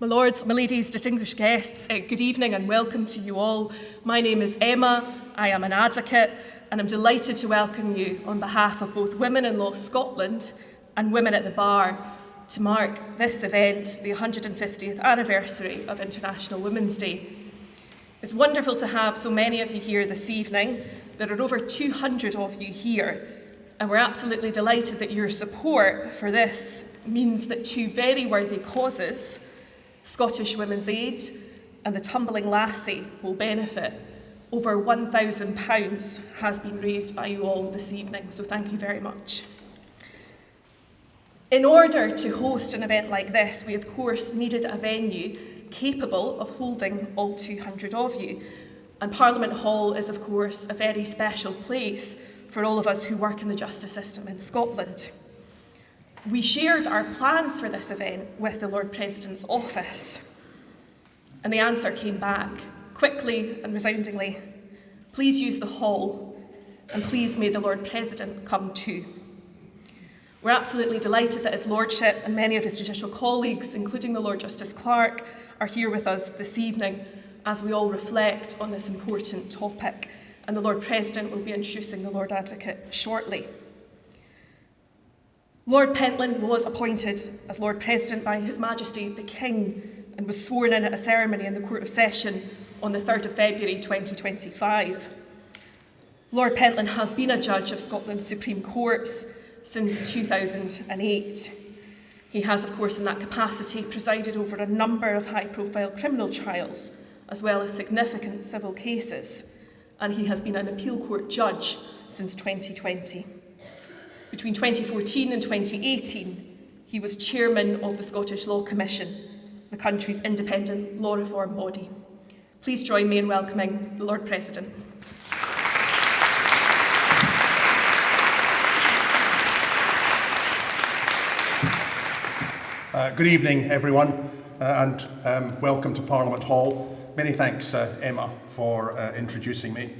My lords, my ladies, distinguished guests, good evening and welcome to you all. My name is Emma, I am an advocate, and I'm delighted to welcome you on behalf of both Women in Law Scotland and Women at the Bar to mark this event, the 150th anniversary of International Women's Day. It's wonderful to have so many of you here this evening. There are over 200 of you here, and we're absolutely delighted that your support for this means that two very worthy causes, Scottish Women's Aid and the Tumbling Lassie, will benefit. Over £1,000 has been raised by you all this evening, so thank you very much. In order to host an event like this, we of course needed a venue capable of holding all 200 of you. And Parliament Hall is of course a very special place for all of us who work in the justice system in Scotland. We shared our plans for this event with the Lord President's office, and the answer came back quickly and resoundingly: please use the hall, and please may the Lord President come too. We're absolutely delighted that His Lordship and many of his judicial colleagues, including the Lord Justice Clerk, are here with us this evening as we all reflect on this important topic, and the Lord President will be introducing the Lord Advocate shortly. Lord Pentland was appointed as Lord President by His Majesty the King and was sworn in at a ceremony in the Court of Session on the 3rd of February 2025. Lord Pentland has been a judge of Scotland's Supreme Courts since 2008. He has, of course, in that capacity presided over a number of high-profile criminal trials, as well as significant civil cases, and he has been an appeal court judge since 2020. Between 2014 and 2018, he was chairman of the Scottish Law Commission, the country's independent law reform body. Please join me in welcoming the Lord President. Good evening, everyone, and welcome to Parliament Hall. Many thanks, Emma, for introducing me.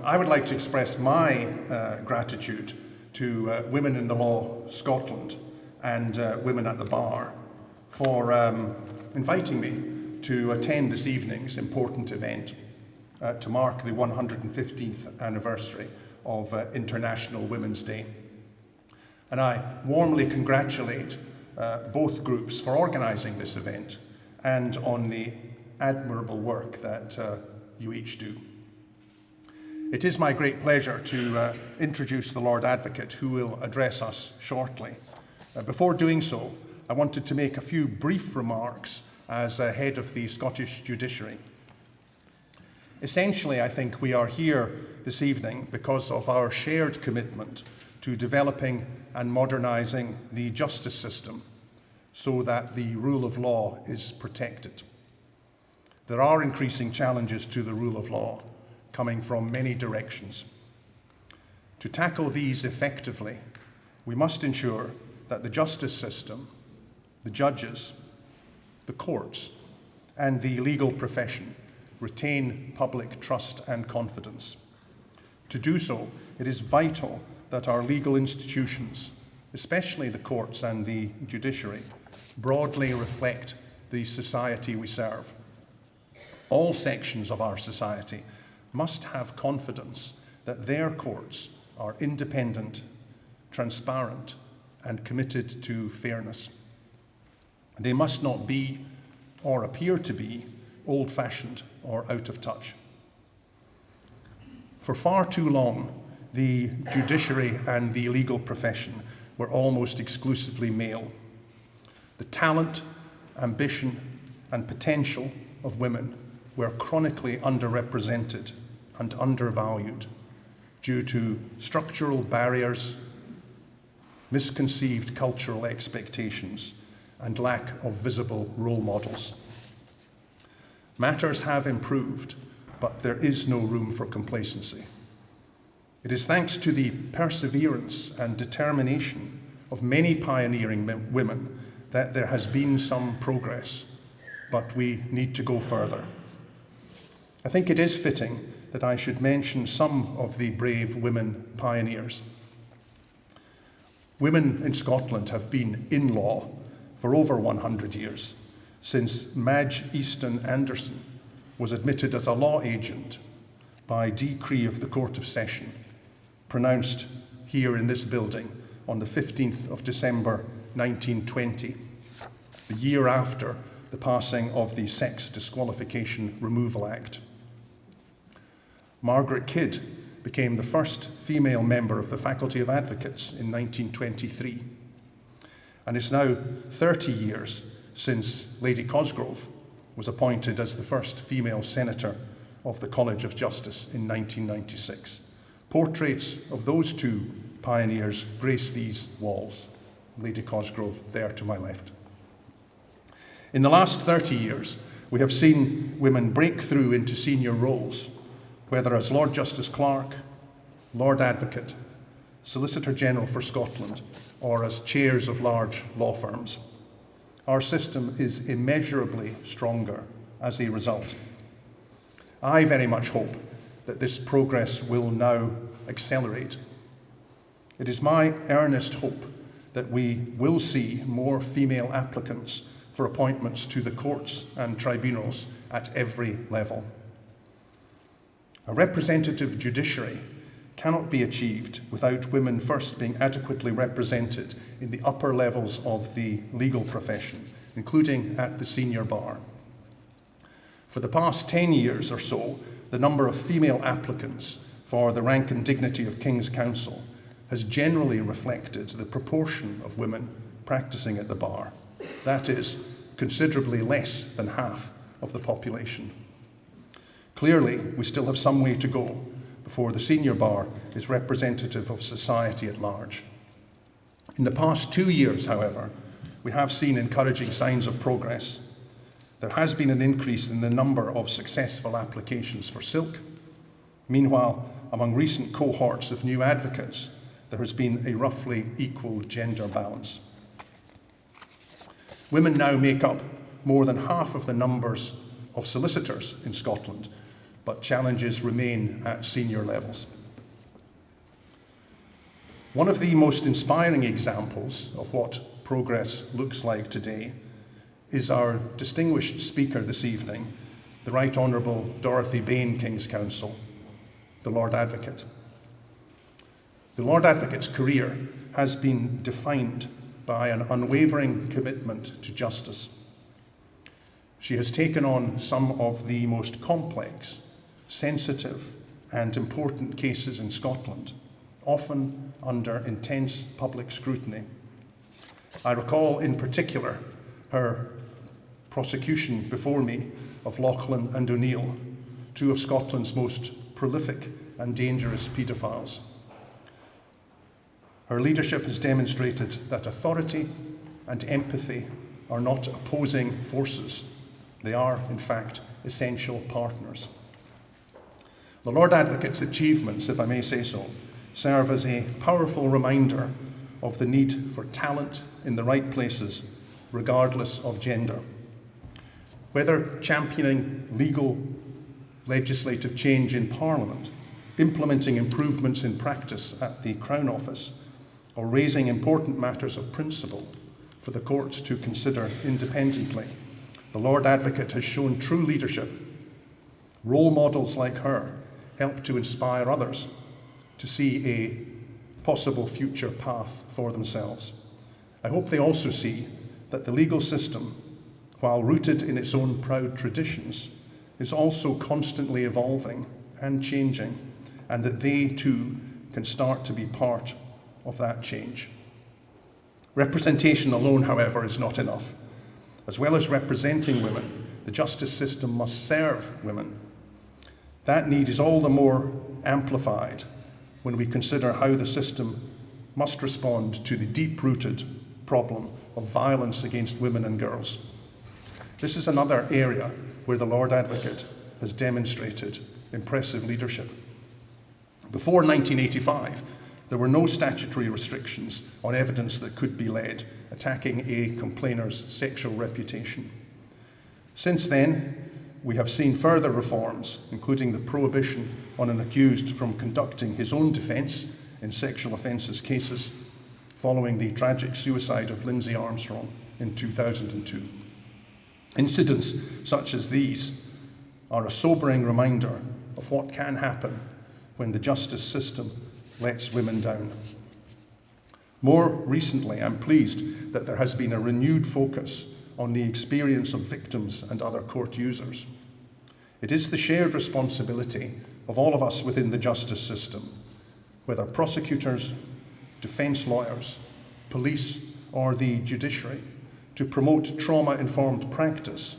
I would like to express my gratitude to Women in the Law Scotland and Women at the Bar for inviting me to attend this evening's important event to mark the 115th anniversary of International Women's Day. And I warmly congratulate both groups for organising this event and on the admirable work that you each do. It is my great pleasure to introduce the Lord Advocate, who will address us shortly. Before doing so, I wanted to make a few brief remarks as head of the Scottish Judiciary. Essentially, I think we are here this evening because of our shared commitment to developing and modernising the justice system so that the rule of law is protected. There are increasing challenges to the rule of law coming from many directions. To tackle these effectively, we must ensure that the justice system, the judges, the courts, and the legal profession retain public trust and confidence. To do so, it is vital that our legal institutions, especially the courts and the judiciary, broadly reflect the society we serve. All sections of our society must have confidence that their courts are independent, transparent, and committed to fairness. They must not be, or appear to be, old-fashioned or out of touch. For far too long, the judiciary and the legal profession were almost exclusively male. The talent, ambition, and potential of women were chronically underrepresented and undervalued due to structural barriers, misconceived cultural expectations, and lack of visible role models. Matters have improved, but there is no room for complacency. It is thanks to the perseverance and determination of many pioneering women that there has been some progress, but we need to go further. I think it is fitting that I should mention some of the brave women pioneers. Women in Scotland have been in law for over 100 years, since Madge Easton Anderson was admitted as a law agent by decree of the Court of Session, pronounced here in this building on the 15th of December 1920, the year after the passing of the Sex Disqualification Removal Act. Margaret Kidd became the first female member of the Faculty of Advocates in 1923, and it's now 30 years since Lady Cosgrove was appointed as the first female senator of the College of Justice in 1996. Portraits of those two pioneers grace these walls. Lady Cosgrove there to my left. In the last 30 years, we have seen women break through into senior roles, whether as Lord Justice Clerk, Lord Advocate, Solicitor General for Scotland, or as chairs of large law firms. Our system is immeasurably stronger as a result. I very much hope that this progress will now accelerate. It is my earnest hope that we will see more female applicants for appointments to the courts and tribunals at every level. A representative judiciary cannot be achieved without women first being adequately represented in the upper levels of the legal profession, including at the senior bar. For the past 10 years or so, the number of female applicants for the rank and dignity of King's Counsel has generally reflected the proportion of women practicing at the bar. That is, considerably less than half of the population. Clearly, we still have some way to go before the senior bar is representative of society at large. In the past 2 years, however, we have seen encouraging signs of progress. There has been an increase in the number of successful applications for silk. Meanwhile, among recent cohorts of new advocates, there has been a roughly equal gender balance. Women now make up more than half of the numbers of solicitors in Scotland, but challenges remain at senior levels. One of the most inspiring examples of what progress looks like today is our distinguished speaker this evening, the Right Honourable Dorothy Bain King's Counsel, the Lord Advocate. The Lord Advocate's career has been defined by an unwavering commitment to justice. She has taken on some of the most complex, sensitive, and important cases in Scotland, often under intense public scrutiny. I recall in particular her prosecution before me of Lachlan and O'Neill, two of Scotland's most prolific and dangerous paedophiles. Her leadership has demonstrated that authority and empathy are not opposing forces. They are, in fact, essential partners. The Lord Advocate's achievements, if I may say so, serve as a powerful reminder of the need for talent in the right places, regardless of gender. Whether championing legal legislative change in Parliament, implementing improvements in practice at the Crown Office, or raising important matters of principle for the courts to consider independently, the Lord Advocate has shown true leadership. Role models like her help to inspire others to see a possible future path for themselves. I hope they also see that the legal system, while rooted in its own proud traditions, is also constantly evolving and changing, and that they too can start to be part of that change. Representation alone, however, is not enough. As well as representing women, the justice system must serve women. That need is all the more amplified when we consider how the system must respond to the deep-rooted problem of violence against women and girls. This is another area where the Lord Advocate has demonstrated impressive leadership. Before 1985, there were no statutory restrictions on evidence that could be led attacking a complainer's sexual reputation. Since then, we have seen further reforms, including the prohibition on an accused from conducting his own defence in sexual offences cases, following the tragic suicide of Lindsay Armstrong in 2002. Incidents such as these are a sobering reminder of what can happen when the justice system lets women down. More recently, I'm pleased that there has been a renewed focus on the experience of victims and other court users. It is the shared responsibility of all of us within the justice system, whether prosecutors, defence lawyers, police, or the judiciary, to promote trauma-informed practice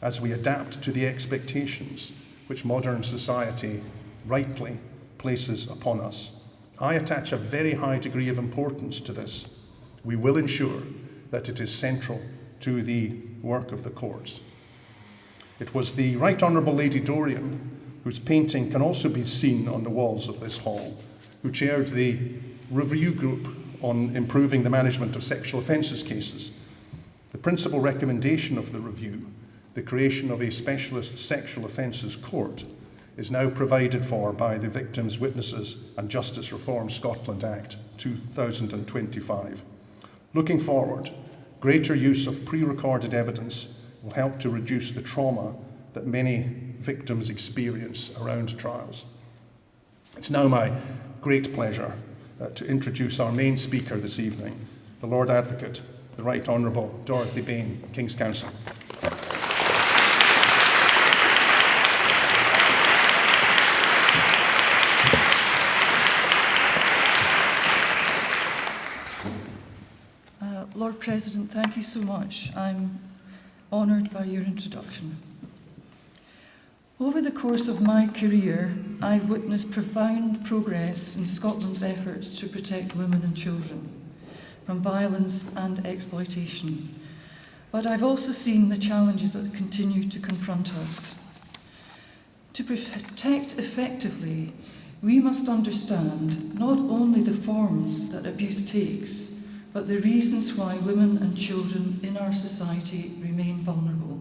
as we adapt to the expectations which modern society rightly places upon us. I attach a very high degree of importance to this. We will ensure that it is central to the work of the courts. It was the Right Honourable Lady Dorian, whose painting can also be seen on the walls of this hall, who chaired the review group on improving the management of sexual offences cases. The principal recommendation of the review, the creation of a specialist sexual offences court, is now provided for by the Victims, Witnesses and Justice Reform Scotland Act 2025. Looking forward, greater use of pre-recorded evidence will help to reduce the trauma that many victims experience around trials. It's now my great pleasure to introduce our main speaker this evening, the Lord Advocate, the Right Honourable Dorothy Bain, King's Counsel. Lord President, thank you so much. I'm honoured by your introduction. Over the course of my career, I've witnessed profound progress in Scotland's efforts to protect women and children from violence and exploitation. But I've also seen the challenges that continue to confront us. To protect effectively, we must understand not only the forms that abuse takes, but the reasons why women and children in our society remain vulnerable.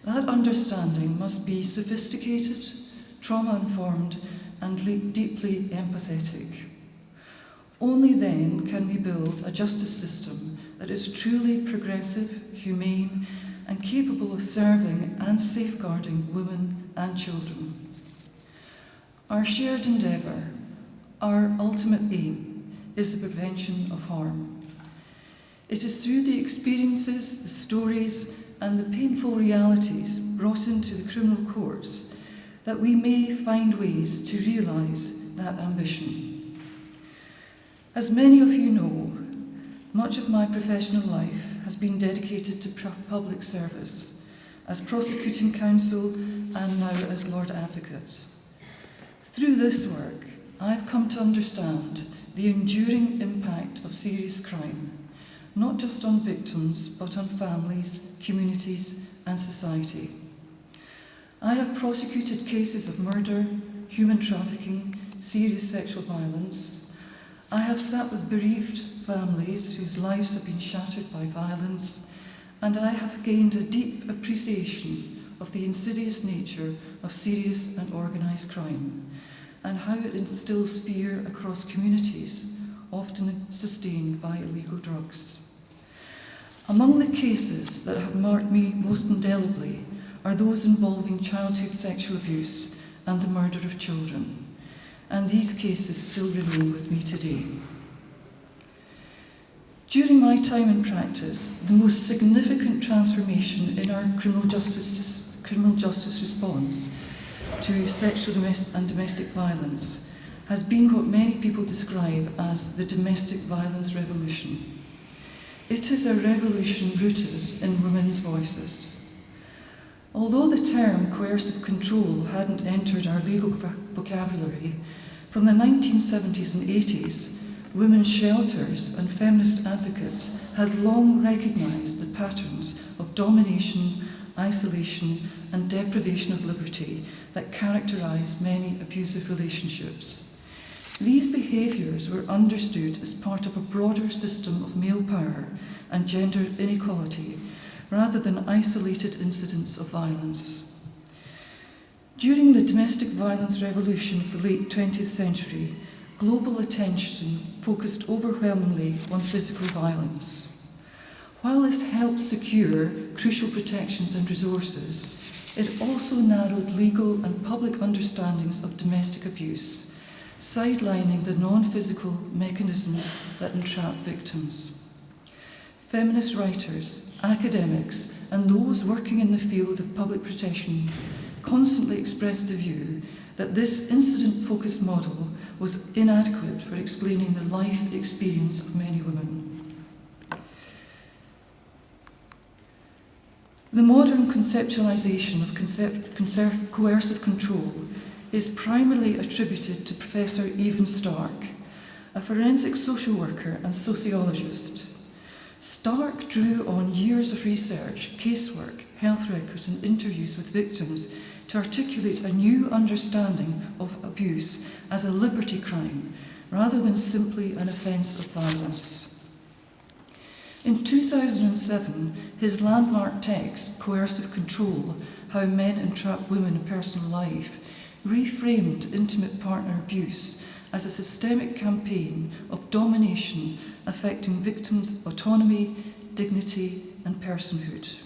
That understanding must be sophisticated, trauma-informed, and deeply empathetic. Only then can we build a justice system that is truly progressive, humane, and capable of serving and safeguarding women and children. Our shared endeavour, our ultimate aim, is the prevention of harm. It is through the experiences, the stories, and the painful realities brought into the criminal courts that we may find ways to realise that ambition. As many of you know, much of my professional life has been dedicated to public service, as prosecuting counsel and now as Lord Advocate. Through this work, I've come to understand the enduring impact of serious crime, not just on victims, but on families, communities, and society. I have prosecuted cases of murder, human trafficking, serious sexual violence. I have sat with bereaved families whose lives have been shattered by violence, and I have gained a deep appreciation of the insidious nature of serious and organised crime, and how it instills fear across communities, often sustained by illegal drugs. Among the cases that have marked me most indelibly are those involving childhood sexual abuse and the murder of children, and these cases still remain with me today. During my time in practice, the most significant transformation in our criminal justice response to sexual and domestic violence has been what many people describe as the domestic violence revolution. It is a revolution rooted in women's voices. Although the term coercive control hadn't entered our legal vocabulary, from the 1970s and 80s, women's shelters and feminist advocates had long recognised the patterns of domination, isolation, and deprivation of liberty that characterise many abusive relationships. These behaviours were understood as part of a broader system of male power and gender inequality, rather than isolated incidents of violence. During the domestic violence revolution of the late 20th century, global attention focused overwhelmingly on physical violence. While this helped secure crucial protections and resources, it also narrowed legal and public understandings of domestic abuse, sidelining the non-physical mechanisms that entrap victims. Feminist writers, academics, and those working in the field of public protection constantly expressed the view that this incident-focused model was inadequate for explaining the life experience of many women. The modern conceptualisation of coercive control is primarily attributed to Professor Evan Stark, a forensic social worker and sociologist. Stark drew on years of research, casework, health records and interviews with victims to articulate a new understanding of abuse as a liberty crime rather than simply an offence of violence. In 2007, his landmark text, Coercive Control: How Men Entrap Women in Personal Life, reframed intimate partner abuse as a systemic campaign of domination affecting victims' autonomy, dignity, and personhood.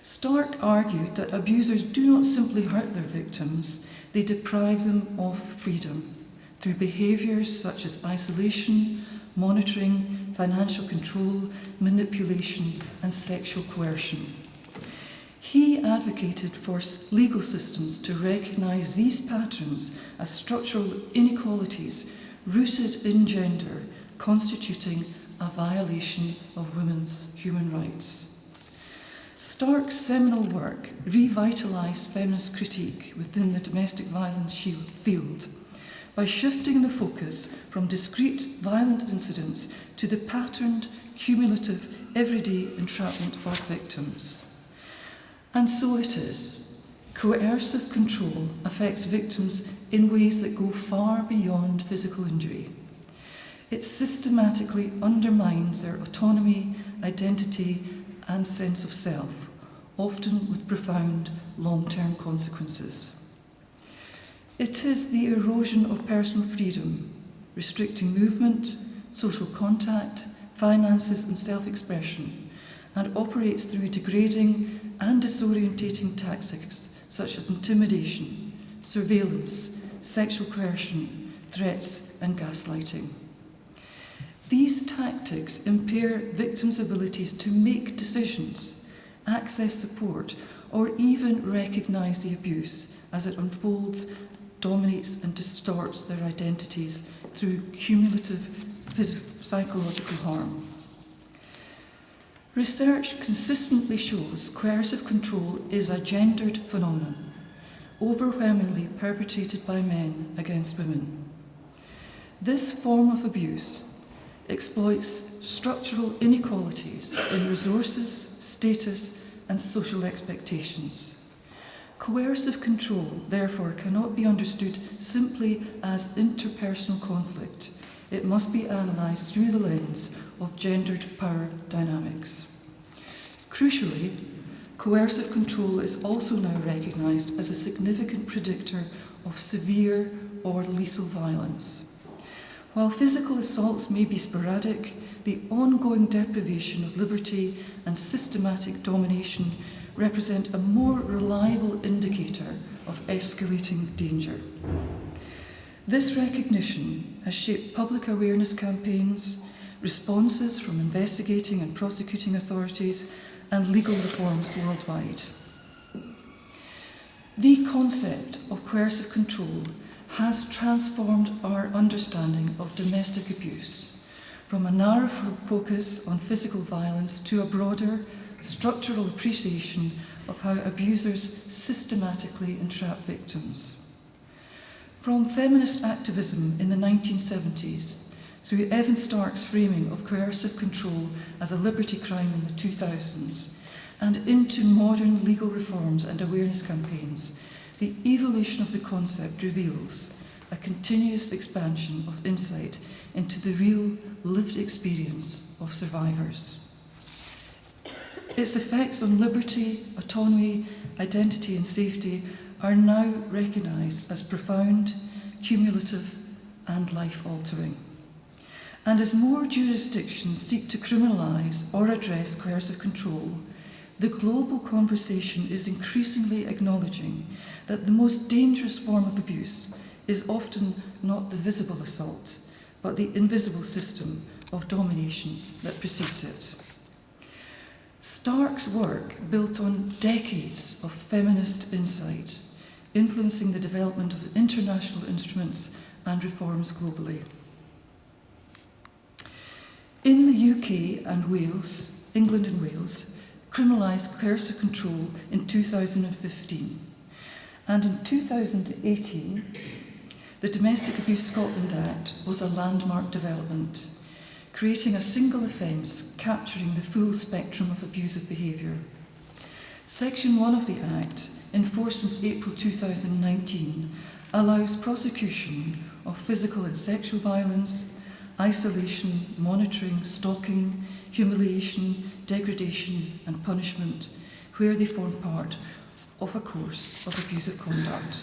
Stark argued that abusers do not simply hurt their victims, they deprive them of freedom through behaviours such as isolation, monitoring, financial control, manipulation, and sexual coercion. He advocated for legal systems to recognise these patterns as structural inequalities rooted in gender, constituting a violation of women's human rights. Stark's seminal work revitalised feminist critique within the domestic violence field by shifting the focus from discrete violent incidents to the patterned, cumulative, everyday entrapment of victims. And so it is. Coercive control affects victims in ways that go far beyond physical injury. It systematically undermines their autonomy, identity, and sense of self, often with profound long-term consequences. It is the erosion of personal freedom, restricting movement, social contact, finances, and self-expression, and operates through degrading and disorientating tactics such as intimidation, surveillance, sexual coercion, threats, and gaslighting. These tactics impair victims' abilities to make decisions, access support, or even recognise the abuse as it unfolds, dominates and distorts their identities through cumulative psychological harm. Research consistently shows coercive control is a gendered phenomenon, overwhelmingly perpetrated by men against women. This form of abuse exploits structural inequalities in resources, status, and social expectations. Coercive control, therefore, cannot be understood simply as interpersonal conflict. It must be analysed through the lens of gendered power dynamics. Crucially, coercive control is also now recognised as a significant predictor of severe or lethal violence. While physical assaults may be sporadic, the ongoing deprivation of liberty and systematic domination represent a more reliable indicator of escalating danger. This recognition has shaped public awareness campaigns, responses from investigating and prosecuting authorities, and legal reforms worldwide. The concept of coercive control has transformed our understanding of domestic abuse from a narrow focus on physical violence to a broader, structural appreciation of how abusers systematically entrap victims. From feminist activism in the 1970s through Evan Stark's framing of coercive control as a liberty crime in the 2000s, and into modern legal reforms and awareness campaigns, the evolution of the concept reveals a continuous expansion of insight into the real lived experience of survivors. Its effects on liberty, autonomy, identity and safety are now recognised as profound, cumulative and life-altering. And as more jurisdictions seek to criminalise or address coercive control, the global conversation is increasingly acknowledging that the most dangerous form of abuse is often not the visible assault, but the invisible system of domination that precedes it. Stark's work built on decades of feminist insight, influencing the development of international instruments and reforms globally. In the UK and Wales, England and Wales, criminalised coercive control in 2015. And in 2018, the Domestic Abuse Scotland Act was a landmark development, creating a single offence capturing the full spectrum of abusive behaviour. Section 1 of the Act, in force since April 2019, allows prosecution of physical and sexual violence, isolation, monitoring, stalking, humiliation, degradation and punishment where they form part of a course of abusive conduct.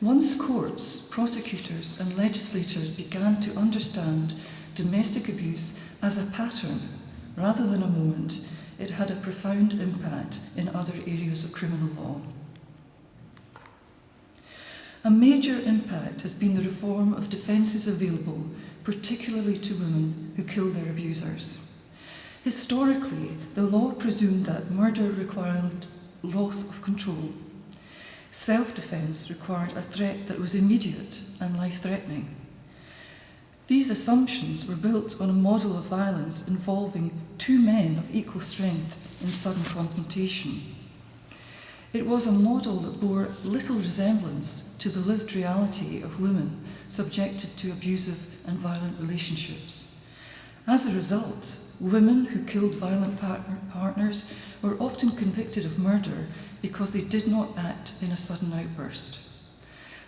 Once courts, prosecutors and legislators began to understand domestic abuse as a pattern rather than a moment, it had a profound impact in other areas of criminal law. A major impact has been the reform of defences available, particularly to women who kill their abusers. Historically, the law presumed that murder required loss of control. Self-defence required a threat that was immediate and life-threatening. These assumptions were built on a model of violence involving two men of equal strength in sudden confrontation. It was a model that bore little resemblance to the lived reality of women subjected to abusive and violent relationships. As a result, women who killed violent partners were often convicted of murder because they did not act in a sudden outburst.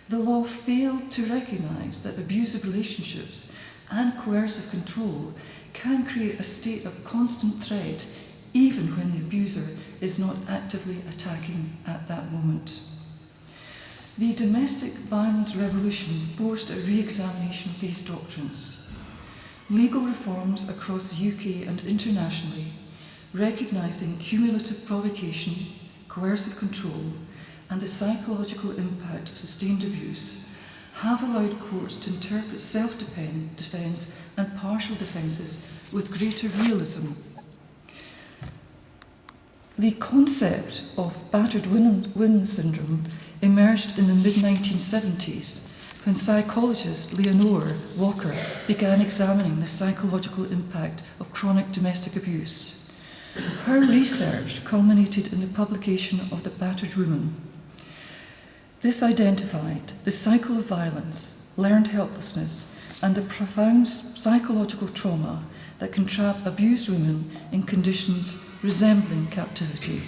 The law failed to recognise that abusive relationships and coercive control can create a state of constant threat even when the abuser is not actively attacking at that moment. The domestic violence revolution forced a re-examination of these doctrines. Legal reforms across the UK and internationally, recognising cumulative provocation, coercive control, and the psychological impact of sustained abuse, have allowed courts to interpret self-defence and partial defences with greater realism. The concept of battered women syndrome emerged in the mid-1970s when psychologist Leonore Walker began examining the psychological impact of chronic domestic abuse. Her research culminated in the publication of The Battered Woman. This identified the cycle of violence, learned helplessness, and the profound psychological trauma that can trap abused women in conditions resembling captivity.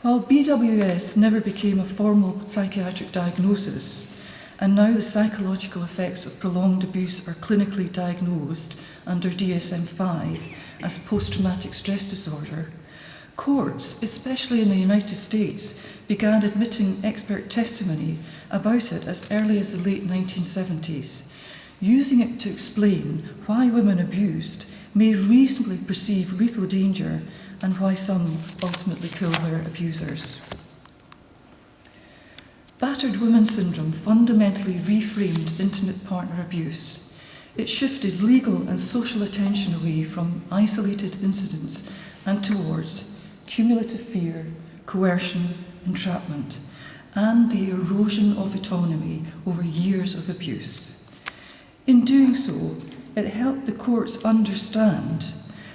While BWS never became a formal psychiatric diagnosis, and now the psychological effects of prolonged abuse are clinically diagnosed under DSM-5 as post-traumatic stress disorder, courts, especially in the United States, began admitting expert testimony about it as early as the late 1970s, using it to explain why women abused may reasonably perceive lethal danger and why some ultimately kill their abusers. Battered women syndrome fundamentally reframed intimate partner abuse. It shifted legal and social attention away from isolated incidents and towards cumulative fear, coercion, entrapment, and the erosion of autonomy over years of abuse. In doing so, it helped the courts understand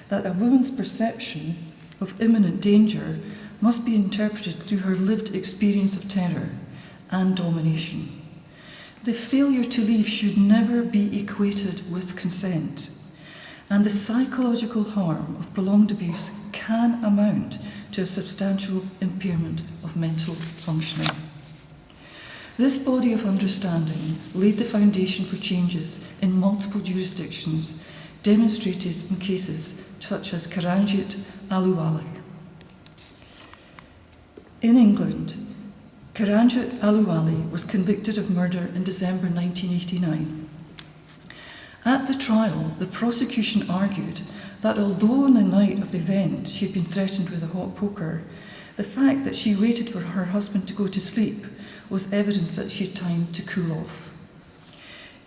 that a woman's perception of imminent danger must be interpreted through her lived experience of terror and domination. The failure to leave should never be equated with consent, and the psychological harm of prolonged abuse can amount to a substantial impairment of mental functioning. This body of understanding laid the foundation for changes in multiple jurisdictions, demonstrated in cases such as Karanjit Aluwali. In England, Karanjit Aluwali was convicted of murder in December 1989. At the trial, the prosecution argued that although on the night of the event she had been threatened with a hot poker, the fact that she waited for her husband to go to sleep was evidence that she had time to cool off.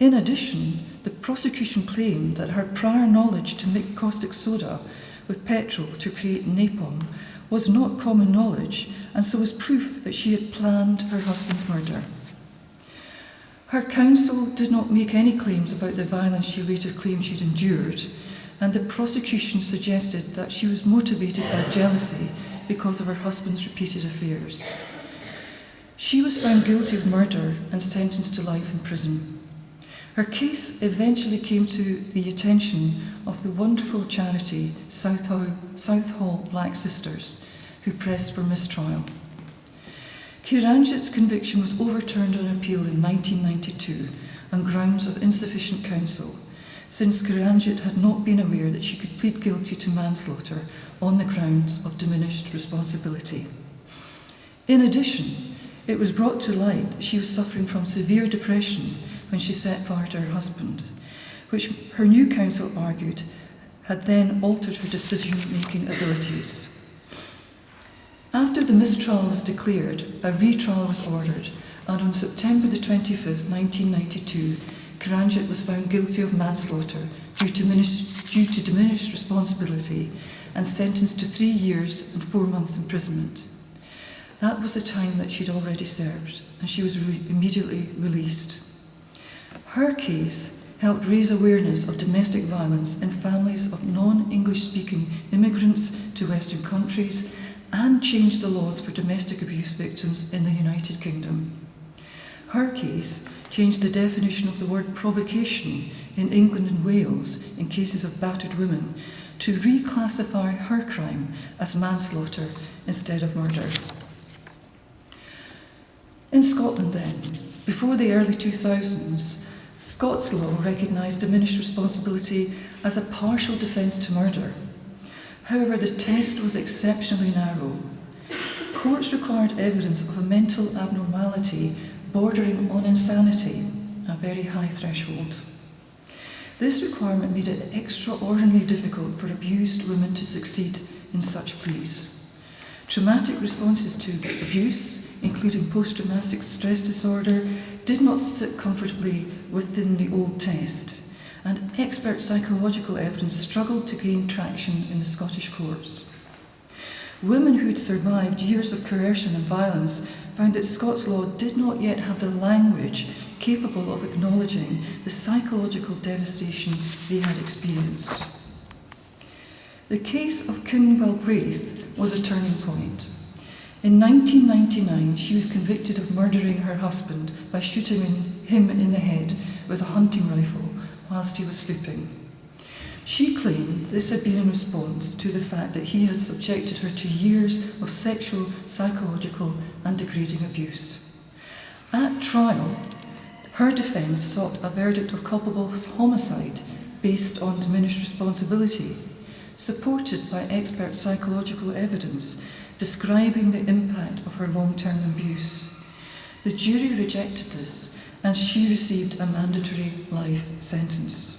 In addition, the prosecution claimed that her prior knowledge to mix caustic soda with petrol to create napalm was not common knowledge, and so was proof that she had planned her husband's murder. Her counsel did not make any claims about the violence she later claimed she'd endured, and the prosecution suggested that she was motivated by jealousy because of her husband's repeated affairs. She was found guilty of murder and sentenced to life in prison. Her case eventually came to the attention of the wonderful charity Southall Black Sisters, who pressed for mistrial. Kiranjit's conviction was overturned on appeal in 1992 on grounds of insufficient counsel, since Kiranjit had not been aware that she could plead guilty to manslaughter on the grounds of diminished responsibility. In addition, it was brought to light that she was suffering from severe depression when she set fire to her husband, which her new counsel argued had then altered her decision-making abilities. After the mistrial was declared, a retrial was ordered, and on September the 25th, 1992, Kiranjit was found guilty of manslaughter due to diminished responsibility and sentenced to 3 years and 4 months imprisonment. That was the time that she'd already served, and she was immediately released. Her case helped raise awareness of domestic violence in families of non-English speaking immigrants to Western countries and changed the laws for domestic abuse victims in the United Kingdom. Her case changed the definition of the word provocation in England and Wales in cases of battered women to reclassify her crime as manslaughter instead of murder. In Scotland then, before the early 2000s, Scots law recognised diminished responsibility as a partial defence to murder. However, the test was exceptionally narrow. Courts required evidence of a mental abnormality bordering on insanity, a very high threshold. This requirement made it extraordinarily difficult for abused women to succeed in such pleas. Traumatic responses to abuse, including post-traumatic stress disorder, did not sit comfortably within the old test, and expert psychological evidence struggled to gain traction in the Scottish courts. Women who'd survived years of coercion and violence found that Scots law did not yet have the language capable of acknowledging the psychological devastation they had experienced. The case of Kim Galbraith was a turning point. In 1999, she was convicted of murdering her husband by shooting him in the head with a hunting rifle whilst he was sleeping. She claimed this had been in response to the fact that he had subjected her to years of sexual, psychological, and degrading abuse. At trial, her defence sought a verdict of culpable homicide based on diminished responsibility, supported by expert psychological evidence describing the impact of her long-term abuse. The jury rejected this, and she received a mandatory life sentence.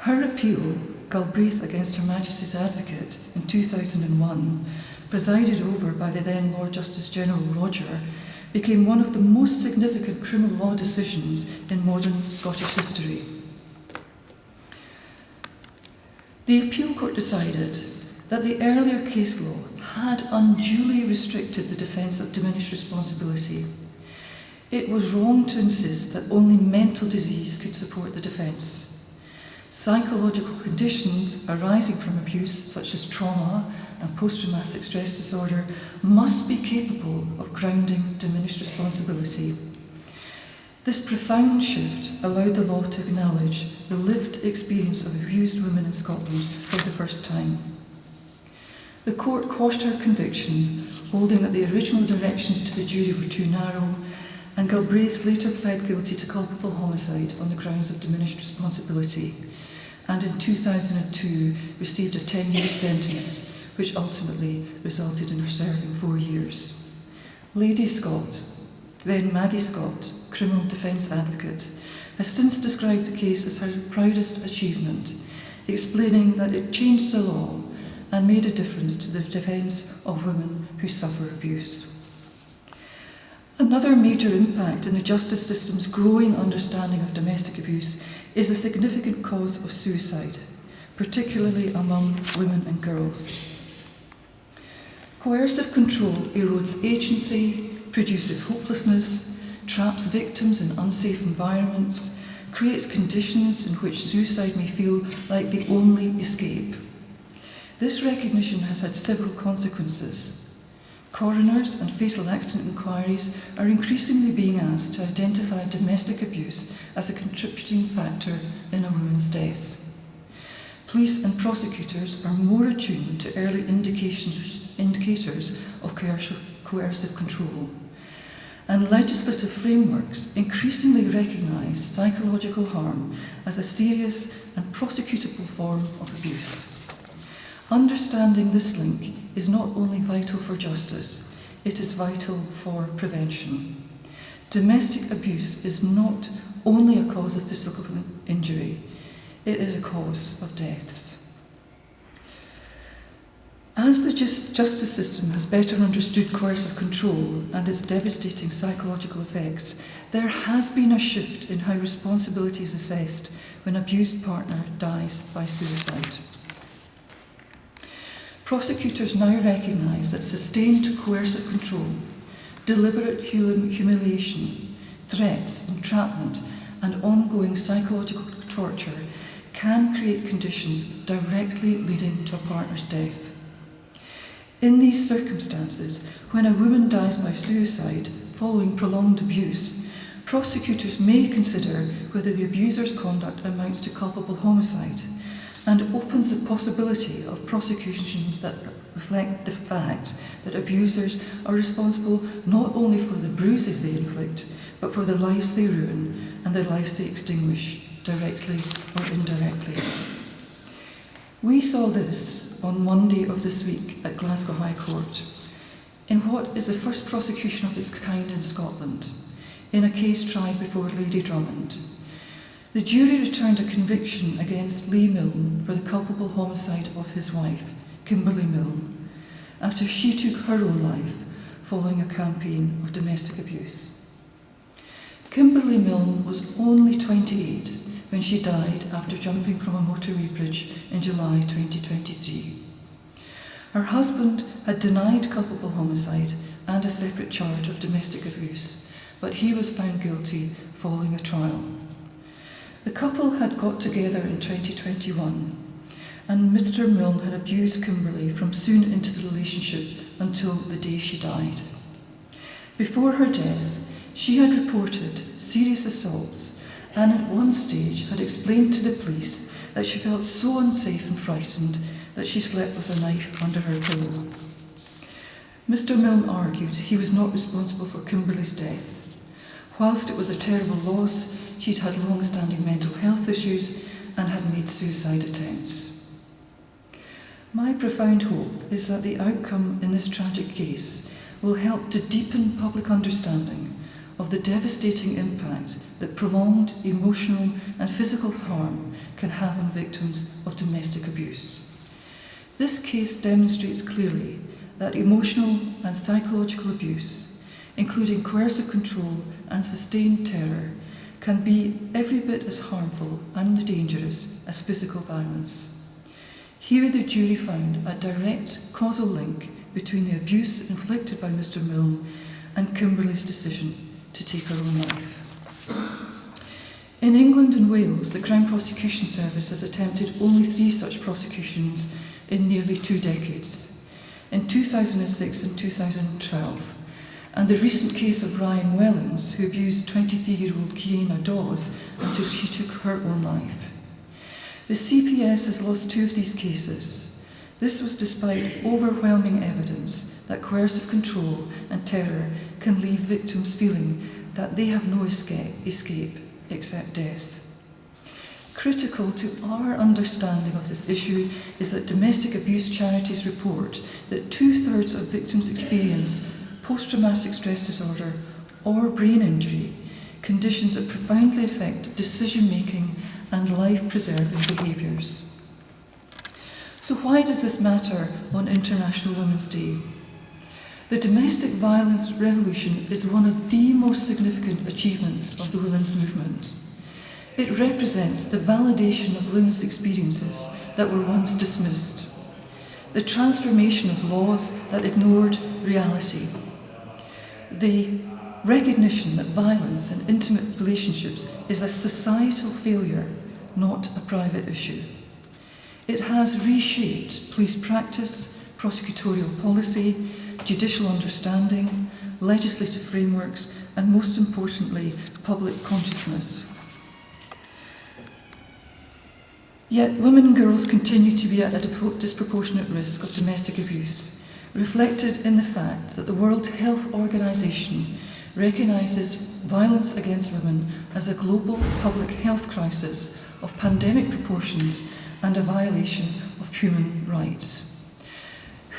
Her appeal, Galbraith against Her Majesty's Advocate in 2001, presided over by the then Lord Justice General Roger, became one of the most significant criminal law decisions in modern Scottish history. The appeal court decided that the earlier case law had unduly restricted the defence of diminished responsibility. It was wrong to insist that only mental disease could support the defence. Psychological conditions arising from abuse, such as trauma and post-traumatic stress disorder, must be capable of grounding diminished responsibility. This profound shift allowed the law to acknowledge the lived experience of abused women in Scotland for the first time. The court quashed her conviction, holding that the original directions to the jury were too narrow, and Galbraith later pled guilty to culpable homicide on the grounds of diminished responsibility, and in 2002 received a 10-year sentence, which ultimately resulted in her serving 4 years. Lady Scott, then Maggie Scott, criminal defence advocate, has since described the case as her proudest achievement, explaining that it changed the law and made a difference to the defence of women who suffer abuse. Another major impact in the justice system's growing understanding of domestic abuse is a significant cause of suicide, particularly among women and girls. Coercive control erodes agency, produces hopelessness, traps victims in unsafe environments, creates conditions in which suicide may feel like the only escape. This recognition has had several consequences. Coroners and fatal accident inquiries are increasingly being asked to identify domestic abuse as a contributing factor in a woman's death. Police and prosecutors are more attuned to early indicators of coercive control, and legislative frameworks increasingly recognise psychological harm as a serious and prosecutable form of abuse. Understanding this link is not only vital for justice, it is vital for prevention. Domestic abuse is not only a cause of physical injury, it is a cause of deaths. As the justice system has better understood coercive control and its devastating psychological effects, there has been a shift in how responsibility is assessed when an abused partner dies by suicide. Prosecutors now recognise that sustained coercive control, deliberate humiliation, threats, entrapment, and ongoing psychological torture can create conditions directly leading to a partner's death. In these circumstances, when a woman dies by suicide following prolonged abuse, prosecutors may consider whether the abuser's conduct amounts to culpable homicide, and opens the possibility of prosecutions that reflect the fact that abusers are responsible not only for the bruises they inflict, but for the lives they ruin and the lives they extinguish, directly or indirectly. We saw this on Monday of this week at Glasgow High Court, in what is the first prosecution of its kind in Scotland, in a case tried before Lady Drummond. The jury returned a conviction against Lee Milne for the culpable homicide of his wife, Kimberly Milne, after she took her own life following a campaign of domestic abuse. Kimberly Milne was only 28 when she died after jumping from a motorway bridge in July 2023. Her husband had denied culpable homicide and a separate charge of domestic abuse, but he was found guilty following a trial. The couple had got together in 2021, and Mr. Milne had abused Kimberly from soon into the relationship until the day she died. Before her death, she had reported serious assaults and at one stage had explained to the police that she felt so unsafe and frightened that she slept with a knife under her pillow. Mr. Milne argued he was not responsible for Kimberly's death. Whilst it was a terrible loss, she'd had long-standing mental health issues and had made suicide attempts. My profound hope is that the outcome in this tragic case will help to deepen public understanding of the devastating impact that prolonged emotional and physical harm can have on victims of domestic abuse. This case demonstrates clearly that emotional and psychological abuse, including coercive control and sustained terror, can be every bit as harmful and dangerous as physical violence. Here the jury found a direct causal link between the abuse inflicted by Mr. Milne and Kimberly's decision to take her own life. In England and Wales, the Crown Prosecution Service has attempted only 3 such prosecutions in nearly 2 decades, in 2006 and 2012, and the recent case of Ryan Wellings, who abused 23-year-old Kiana Dawes until she took her own life. The CPS has lost 2 of these cases. This was despite overwhelming evidence that coercive control and terror can leave victims feeling that they have no escape except death. Critical to our understanding of this issue is that domestic abuse charities report that 2/3 of victims experience post-traumatic stress disorder or brain injury, conditions that profoundly affect decision-making and life-preserving behaviours. So why does this matter on International Women's Day? The domestic violence revolution is one of the most significant achievements of the women's movement. It represents the validation of women's experiences that were once dismissed, the transformation of laws that ignored reality, the recognition that violence in intimate relationships is a societal failure, not a private issue. It has reshaped police practice, prosecutorial policy, judicial understanding, legislative frameworks, and most importantly, public consciousness. Yet women and girls continue to be at a disproportionate risk of domestic abuse, reflected in the fact that the World Health Organization recognises violence against women as a global public health crisis of pandemic proportions and a violation of human rights.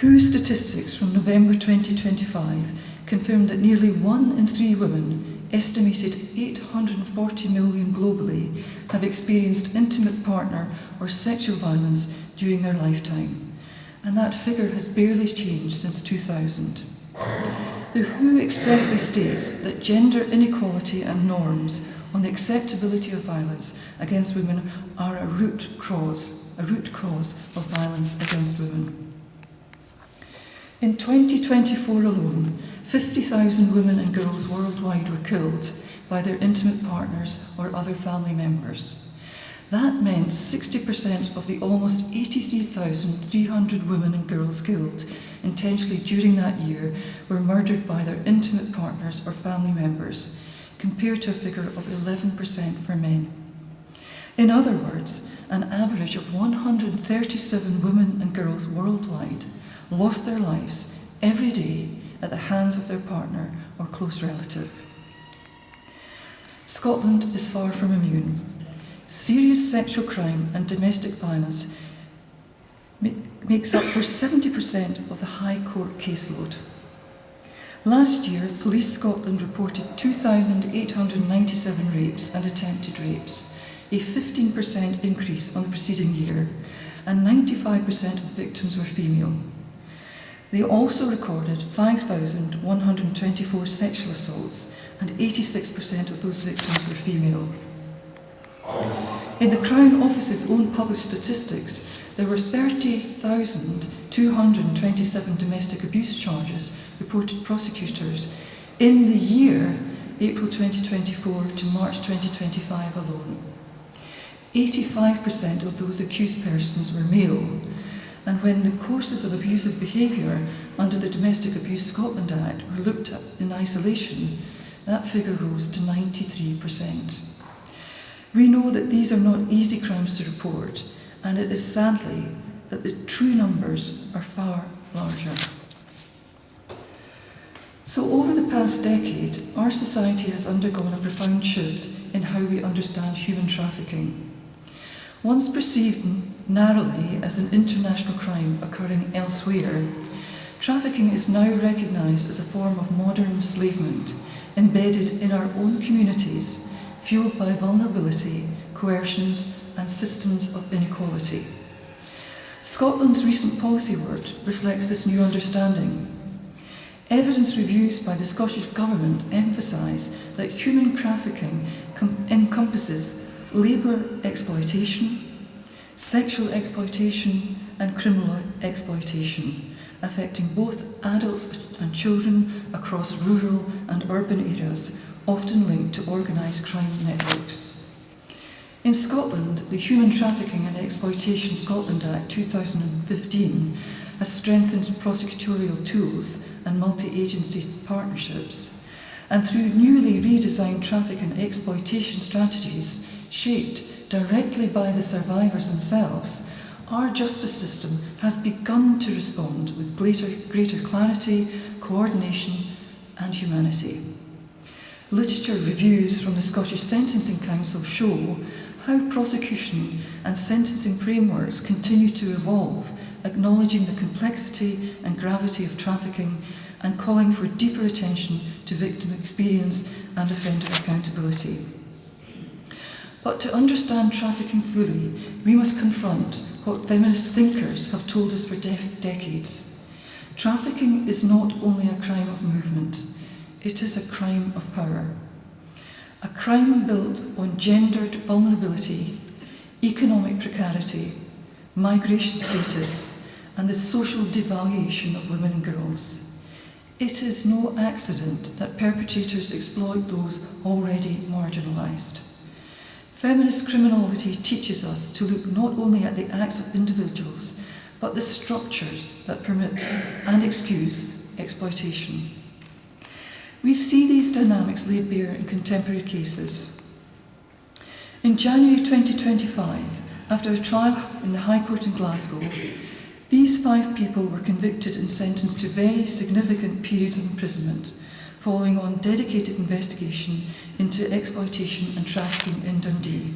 WHO statistics from November 2025 confirmed that nearly 1 in 3 women, estimated 840 million globally, have experienced intimate partner or sexual violence during their lifetime, and that figure has barely changed since 2000. The WHO expressly states that gender inequality and norms on the acceptability of violence against women are a root cause of violence against women. In 2024 alone, 50,000 women and girls worldwide were killed by their intimate partners or other family members. That meant 60% of the almost 83,300 women and girls killed intentionally during that year were murdered by their intimate partners or family members, compared to a figure of 11% for men. In other words, an average of 137 women and girls worldwide lost their lives every day at the hands of their partner or close relative. Scotland is far from immune. Serious sexual crime and domestic violence makes up for 70% of the High Court caseload. Last year, Police Scotland reported 2,897 rapes and attempted rapes, a 15% increase on the preceding year, and 95% of victims were female. They also recorded 5,124 sexual assaults, and 86% of those victims were female. In the Crown Office's own published statistics, there were 30,227 domestic abuse charges reported prosecutors in the year April 2024 to March 2025 alone. 85% of those accused persons were male, and when the causes of abusive behaviour under the Domestic Abuse Scotland Act were looked at in isolation, that figure rose to 93%. We know that these are not easy crimes to report, and it is sadly that the true numbers are far larger. So over the past decade, our society has undergone a profound shift in how we understand human trafficking. Once perceived narrowly as an international crime occurring elsewhere, trafficking is now recognised as a form of modern enslavement embedded in our own communities, fueled by vulnerability, coercions, and systems of inequality. Scotland's recent policy work reflects this new understanding. Evidence reviews by the Scottish Government emphasise that human trafficking encompasses labour exploitation, sexual exploitation, and criminal exploitation, affecting both adults and children across rural and urban areas, often linked to organised crime networks. In Scotland, the Human Trafficking and Exploitation Scotland Act 2015 has strengthened prosecutorial tools and multi-agency partnerships, and through newly redesigned traffic and exploitation strategies shaped directly by the survivors themselves, our justice system has begun to respond with greater clarity, coordination, and humanity. Literature reviews from the Scottish Sentencing Council show how prosecution and sentencing frameworks continue to evolve, acknowledging the complexity and gravity of trafficking and calling for deeper attention to victim experience and offender accountability. But to understand trafficking fully, we must confront what feminist thinkers have told us for decades. Trafficking is not only a crime of movement, it is a crime of power. A crime built on gendered vulnerability, economic precarity, migration status, and the social devaluation of women and girls. It is no accident that perpetrators exploit those already marginalised. Feminist criminology teaches us to look not only at the acts of individuals, but the structures that permit and excuse exploitation. We see these dynamics laid bare in contemporary cases. In January 2025, after a trial in the High Court in Glasgow, these 5 people were convicted and sentenced to very significant periods of imprisonment, following on dedicated investigation into exploitation and trafficking in Dundee.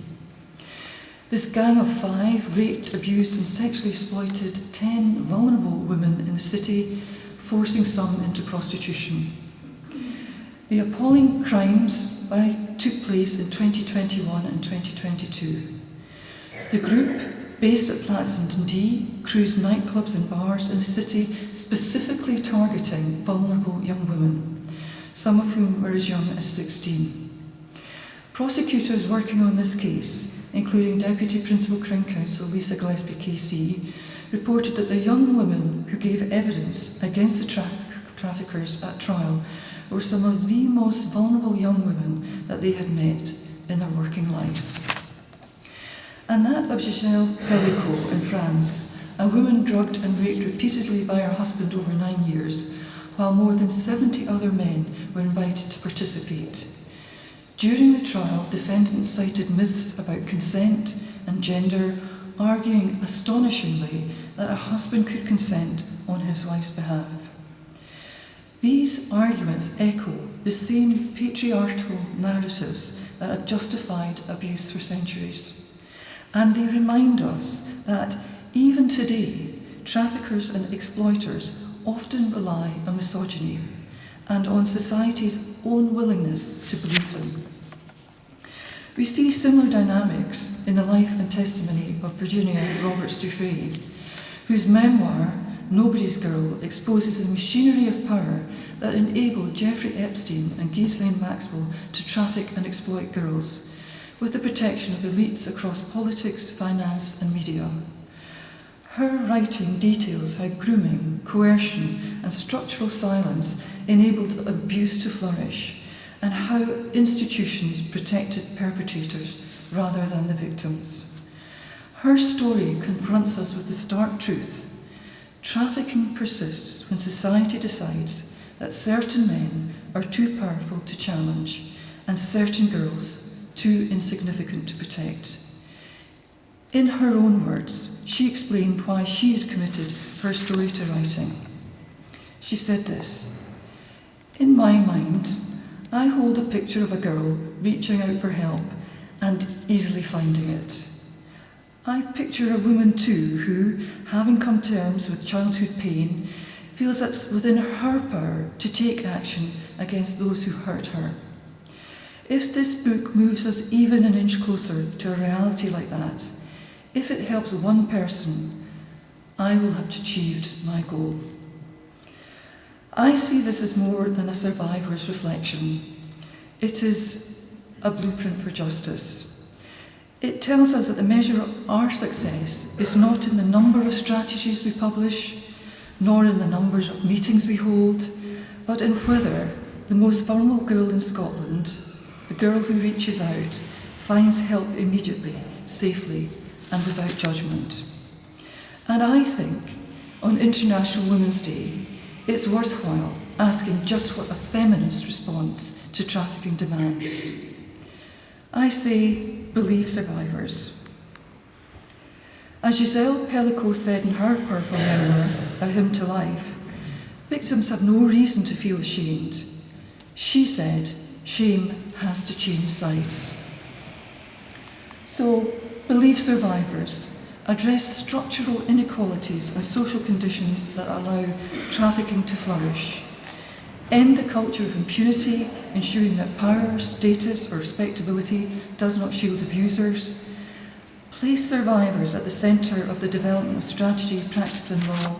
This gang of 5 raped, abused and sexually exploited 10 vulnerable women in the city, forcing some into prostitution. The appalling crimes took place in 2021 and 2022. The group, based at flats in Dundee, cruised nightclubs and bars in the city, specifically targeting vulnerable young women, some of whom were as young as 16. Prosecutors working on this case, including Deputy Principal Crown Counsel Dorothy Bain KC, reported that the young women who gave evidence against the traffickers at trial were some of the most vulnerable young women that they had met in their working lives. And that of Gisèle Pellicot in France, a woman drugged and raped repeatedly by her husband over 9 years, while more than 70 other men were invited to participate. During the trial, defendants cited myths about consent and gender, arguing astonishingly that a husband could consent on his wife's behalf. These arguments echo the same patriarchal narratives that have justified abuse for centuries. And they remind us that even today, traffickers and exploiters often rely on misogyny and on society's own willingness to believe them. We see similar dynamics in the life and testimony of Virginia Roberts Dufresne, whose memoir, Nobody's Girl, exposes the machinery of power that enabled Jeffrey Epstein and Ghislaine Maxwell to traffic and exploit girls, with the protection of elites across politics, finance and media. Her writing details how grooming, coercion and structural silence enabled abuse to flourish, and how institutions protected perpetrators rather than the victims. Her story confronts us with the stark truth. Trafficking persists when society decides that certain men are too powerful to challenge and certain girls too insignificant to protect. In her own words, she explained why she had committed her story to writing. She said this: "In my mind, I hold a picture of a girl reaching out for help and easily finding it. I picture a woman too who, having come to terms with childhood pain, feels that it's within her power to take action against those who hurt her. If this book moves us even an inch closer to a reality like that, if it helps one person, I will have achieved my goal." I see this as more than a survivor's reflection. It is a blueprint for justice. It tells us that the measure of our success is not in the number of strategies we publish, nor in the numbers of meetings we hold, but in whether the most vulnerable girl in Scotland, the girl who reaches out, finds help immediately, safely, and without judgment. And I think, on International Women's Day, it's worthwhile asking just what a feminist response to trafficking demands. I say, believe survivors. As Gisèle Pellicot said in her powerful memoir, A Hymn to Life, victims have no reason to feel ashamed. She said, shame has to change sides. So, believe survivors. Address structural inequalities and social conditions that allow trafficking to flourish. End the culture of impunity, ensuring that power, status or respectability does not shield abusers. Place survivors at the centre of the development of strategy, practice and law,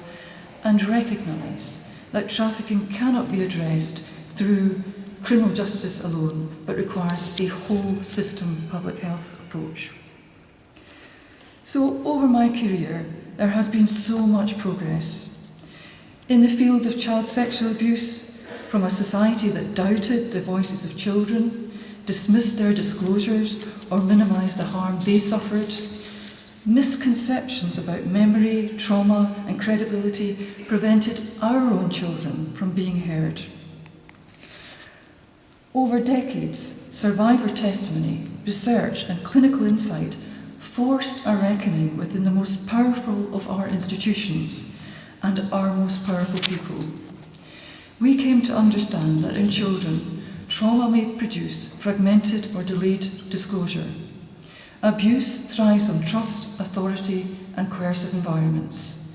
and recognise that trafficking cannot be addressed through criminal justice alone, but requires a whole system public health approach. So over my career, there has been so much progress. In the field of child sexual abuse, from a society that doubted the voices of children, dismissed their disclosures, or minimised the harm they suffered, misconceptions about memory, trauma and credibility prevented our own children from being heard. Over decades, survivor testimony, research and clinical insight forced a reckoning within the most powerful of our institutions and our most powerful people. We came to understand that in children, trauma may produce fragmented or delayed disclosure. Abuse thrives on trust, authority and coercive environments.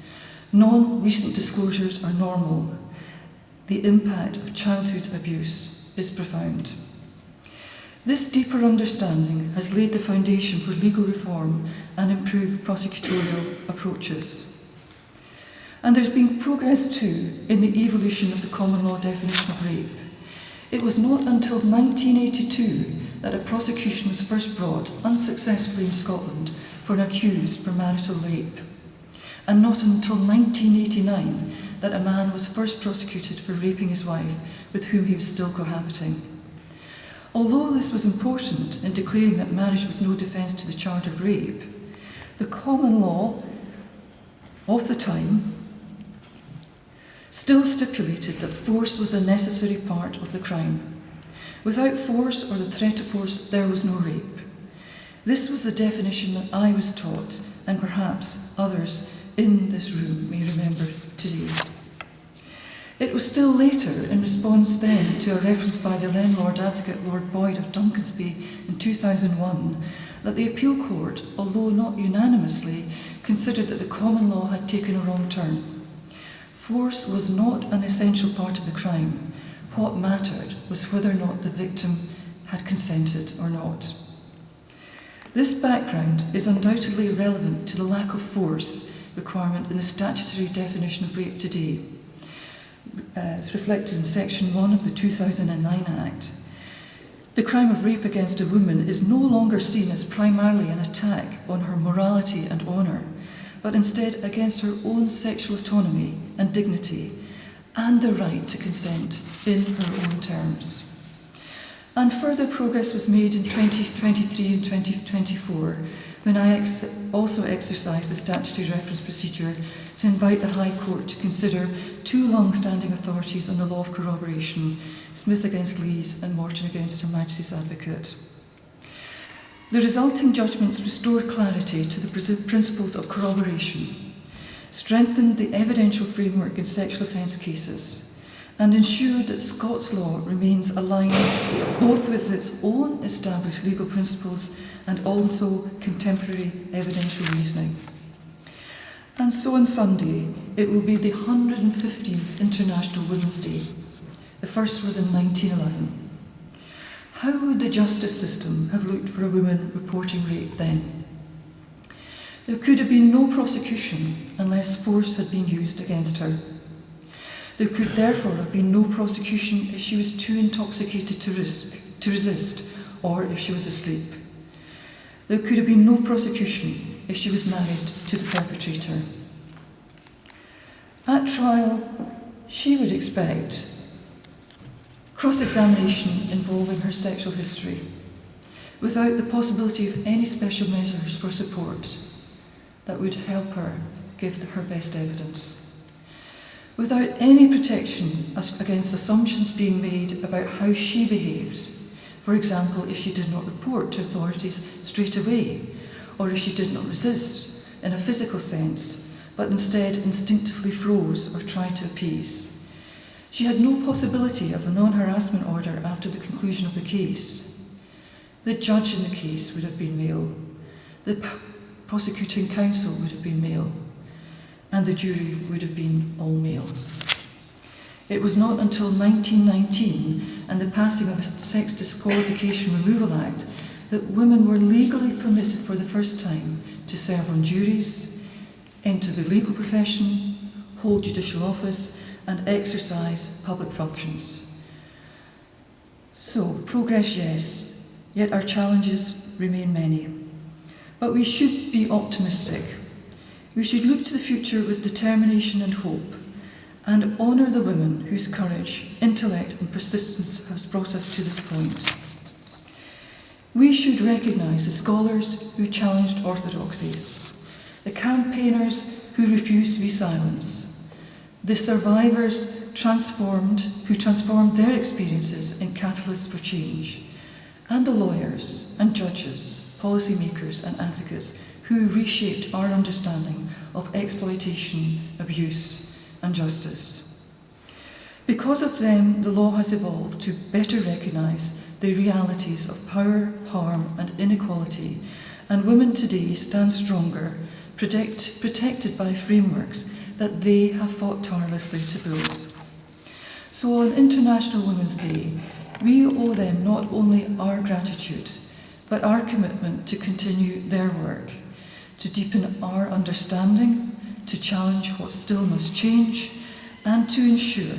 Non-recent disclosures are normal. The impact of childhood abuse is profound. This deeper understanding has laid the foundation for legal reform and improved prosecutorial approaches. And there's been progress too in the evolution of the common law definition of rape. It was not until 1982 that a prosecution was first brought unsuccessfully in Scotland for an accused for marital rape, and not until 1989 that a man was first prosecuted for raping his wife with whom he was still cohabiting. Although this was important in declaring that marriage was no defence to the charge of rape, the common law of the time still stipulated that force was a necessary part of the crime. Without force or the threat of force, there was no rape. This was the definition that I was taught, and perhaps others in this room may remember today. It was still later, in response then to a reference by the then Lord Advocate Lord Boyd of Duncansby in 2001, that the appeal court, although not unanimously, considered that the common law had taken a wrong turn. Force was not an essential part of the crime. What mattered was whether or not the victim had consented or not. This background is undoubtedly relevant to the lack of force requirement in the statutory definition of rape today. It's reflected in Section 1 of the 2009 Act. The crime of rape against a woman is no longer seen as primarily an attack on her morality and honour, but instead against her own sexual autonomy and dignity, and the right to consent in her own terms. And further progress was made in 2023 and 2024 when I also exercised the statutory reference procedure to invite the High Court to consider two long-standing authorities on the law of corroboration, Smith against Lees and Morton against Her Majesty's Advocate. The resulting judgments restored clarity to the principles of corroboration, strengthened the evidential framework in sexual offence cases, and ensured that Scots law remains aligned both with its own established legal principles and also contemporary evidential reasoning. And so on Sunday, it will be the 115th International Women's Day. The first was in 1911. How would the justice system have looked for a woman reporting rape then? There could have been no prosecution unless force had been used against her. There could therefore have been no prosecution if she was too intoxicated to resist, or if she was asleep. There could have been no prosecution if she was married to the perpetrator. At trial, she would expect cross-examination involving her sexual history, without the possibility of any special measures for support that would help her give her best evidence. Without any protection against assumptions being made about how she behaved. For example, if she did not report to authorities straight away, or if she did not resist in a physical sense, but instead instinctively froze or tried to appease. She had no possibility of a non-harassment order after the conclusion of the case. The judge in the case would have been male. The prosecuting counsel would have been male. And the jury would have been all male. It was not until 1919 and the passing of the Sex Disqualification Removal Act that women were legally permitted for the first time to serve on juries, enter the legal profession, hold judicial office, and exercise public functions. So, progress, yes, yet our challenges remain many. But we should be optimistic. We should look to the future with determination and hope, and honour the women whose courage, intellect and persistence has brought us to this point. We should recognise the scholars who challenged orthodoxies, the campaigners who refused to be silenced, the survivors who transformed their experiences in catalysts for change, and the lawyers and judges, policymakers and advocates who reshaped our understanding of exploitation, abuse and justice. Because of them, the law has evolved to better recognise the realities of power, harm and inequality, and women today stand stronger, protected by frameworks that they have fought tirelessly to build. So on International Women's Day, we owe them not only our gratitude, but our commitment to continue their work, to deepen our understanding, to challenge what still must change, and to ensure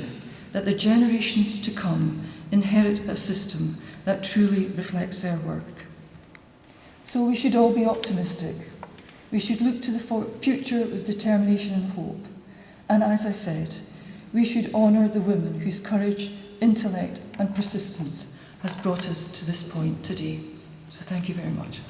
that the generations to come inherit a system that truly reflects their work. So we should all be optimistic. We should look to the future with determination and hope. And as I said, we should honour the women whose courage, intellect and persistence has brought us to this point today. So thank you very much.